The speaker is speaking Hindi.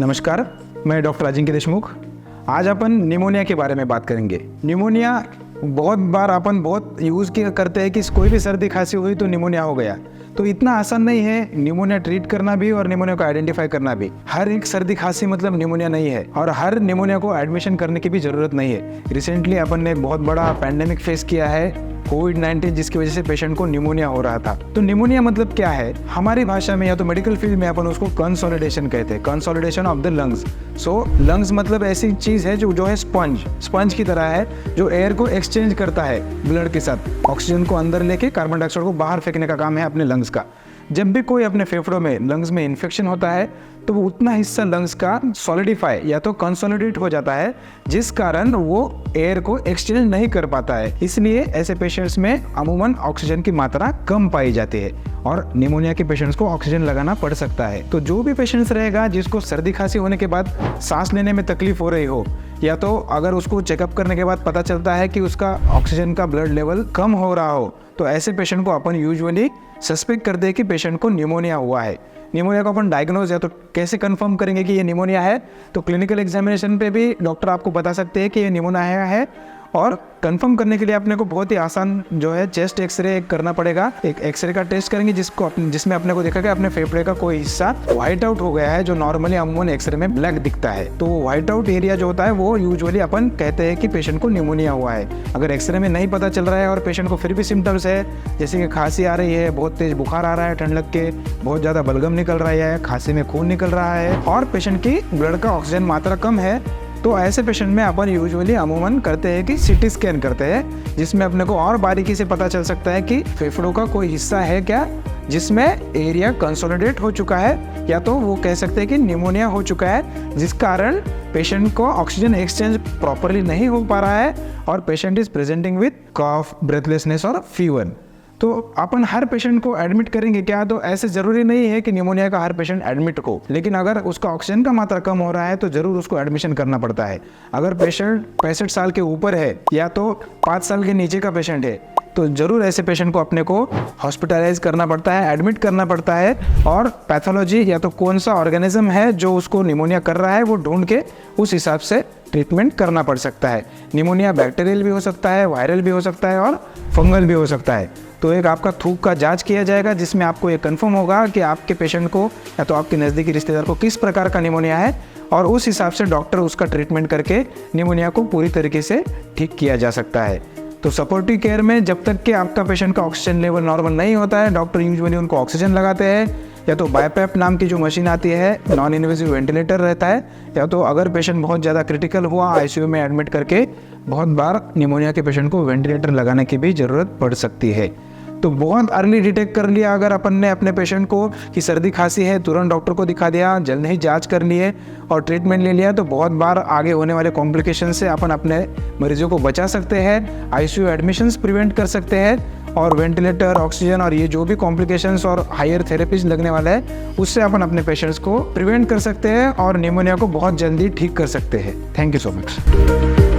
नमस्कार, मैं डॉक्टर अजिंक्य देशमुख। आज अपन निमोनिया के बारे में बात करेंगे। निमोनिया बहुत बार अपन बहुत यूज़ करते हैं कि कोई भी सर्दी खांसी हुई तो निमोनिया हो गया। तो इतना आसान नहीं है निमोनिया ट्रीट करना भी और निमोनिया को आइडेंटिफाई करना भी। हर एक सर्दी खांसी मतलब निमोनिया नहीं है और हर निमोनिया को एडमिशन करने की भी ज़रूरत नहीं है। रिसेंटली अपन ने बहुत बड़ा पैंडेमिक फेस किया है, कोविड-19, जिसकी वजह से पेशेंट को निमोनिया हो रहा था। तो निमोनिया मतलब क्या है? हमारी भाषा में या तो मेडिकल फील्ड में अपन उसको कंसोलिडेशन कहते हैं, consolidation of the lungs. So lungs मतलब ऐसी चीज़ है जो है स्पंज की तरह है, जो एयर को एक्सचेंज करता है ब्लड के साथ। ऑक्सीजन को अंदर लेके कार्बन डाइऑक्साइड को बाहर फेंकने का काम है अपने लंग्स का। जब भी कोई अपने फेफड़ों में लंग्स में इन्फेक्शन होता है तो वो उतना हिस्सा लंग्स का सॉलिडिफाई या तो कंसोलिडेट हो जाता है, जिस कारण वो एयर को एक्सचेंज नहीं कर पाता है। इसलिए ऐसे पेशेंट्स में अमूमन ऑक्सीजन की मात्रा कम पाई जाती है और निमोनिया के पेशेंट्स को ऑक्सीजन लगाना पड़ सकता है। तो जो भी पेशेंट्स रहेगा जिसको सर्दी खांसी होने के बाद सांस लेने में तकलीफ हो रही हो, या तो अगर उसको चेकअप करने के बाद पता चलता है कि उसका ऑक्सीजन का ब्लड लेवल कम हो रहा हो, तो ऐसे पेशेंट को अपन यूजुअली सस्पेक्ट करते हैं कि पेशेंट को निमोनिया हुआ है। निमोनिया को अपन डायग्नोज या तो कैसे कंफर्म करेंगे कि ये निमोनिया है? तो क्लिनिकल एग्जामिनेशन पे भी डॉक्टर आपको बता सकते हैं कि ये निमोनिया है। और कंफर्म करने के लिए अपने को बहुत ही आसान जो है चेस्ट एक्सरे करना पड़ेगा। एक एक्सरे का टेस्ट करेंगे जिसमें अपने को देखा कि अपने फेफड़े का कोई हिस्सा व्हाइट आउट हो गया है, जो नॉर्मली अमूमन एक्सरे में ब्लैक दिखता है। तो व्हाइट आउट एरिया जो होता है वो यूजुअली अपन कहते हैं कि पेशेंट को निमोनिया हुआ है। अगर एक्सरे में नहीं पता चल रहा है और पेशेंट को फिर भी सिम्टम्स है, जैसे कि खांसी आ रही है, बहुत तेज बुखार आ रहा है, ठंड लग के बहुत ज़्यादा बलगम निकल रहा है, खांसी में खून निकल रहा है और पेशेंट की ब्लड का ऑक्सीजन मात्रा कम है, तो ऐसे पेशेंट में अपन यूजुअली अमूमन करते हैं कि सीटी स्कैन करते हैं, जिसमें अपने को और बारीकी से पता चल सकता है कि फेफड़ों का कोई हिस्सा है क्या जिसमें एरिया कंसोलिडेट हो चुका है, या तो वो कह सकते हैं कि निमोनिया हो चुका है, जिस कारण पेशेंट को ऑक्सीजन एक्सचेंज प्रॉपरली नहीं हो पा रहा है और patient is presenting with cough, breathlessness और फीवर। तो अपन हर पेशेंट को एडमिट करेंगे क्या? तो ऐसे ज़रूरी नहीं है कि निमोनिया का हर पेशेंट एडमिट हो, लेकिन अगर उसका ऑक्सीजन का मात्रा कम हो रहा है तो ज़रूर उसको एडमिशन करना पड़ता है। अगर पेशेंट 65 साल के ऊपर है या तो 5 साल के नीचे का पेशेंट है तो ज़रूर ऐसे पेशेंट को अपने को हॉस्पिटलाइज करना पड़ता है, एडमिट करना पड़ता है और पैथोलॉजी या तो कौन सा ऑर्गेनिज्म है जो उसको निमोनिया कर रहा है वो ढूंढ के उस हिसाब से ट्रीटमेंट करना पड़ सकता है। निमोनिया बैक्टीरियल भी हो सकता है, वायरल भी हो सकता है और फंगल भी हो सकता है। तो एक आपका थूक का जांच किया जाएगा जिसमें आपको ये कंफर्म होगा कि आपके पेशेंट को या तो आपके नज़दीकी रिश्तेदार को किस प्रकार का निमोनिया है और उस हिसाब से डॉक्टर उसका ट्रीटमेंट करके निमोनिया को पूरी तरीके से ठीक किया जा सकता है। तो सपोर्टिव केयर में जब तक कि आपका पेशेंट का ऑक्सीजन लेवल नॉर्मल नहीं होता है, डॉक्टर यूजुअली उनको ऑक्सीजन लगाते हैं, या तो बायपैप नाम की जो मशीन आती है, नॉन इन्वेसिव वेंटिलेटर रहता है, या तो अगर पेशेंट बहुत ज़्यादा क्रिटिकल हुआ आईसीयू में एडमिट करके बहुत बार निमोनिया के पेशेंट को वेंटिलेटर लगाने की भी ज़रूरत पड़ सकती है। तो बहुत अर्ली डिटेक्ट कर लिया अगर अपन ने अपने पेशेंट को कि सर्दी खांसी है, तुरंत डॉक्टर को दिखा दिया, जल्द ही जांच कर लिए और ट्रीटमेंट ले लिया, तो बहुत बार आगे होने वाले कॉम्प्लिकेशन से अपन अपने मरीजों को बचा सकते हैं, आईसीयू एडमिशंस प्रिवेंट कर सकते हैं और वेंटिलेटर, ऑक्सीजन और ये जो भी कॉम्प्लिकेशंस और हायर थेरेपीज लगने वाला है उससे अपन अपने पेशेंट्स को प्रिवेंट कर सकते हैं और निमोनिया को बहुत जल्दी ठीक कर सकते हैं। Thank you so much.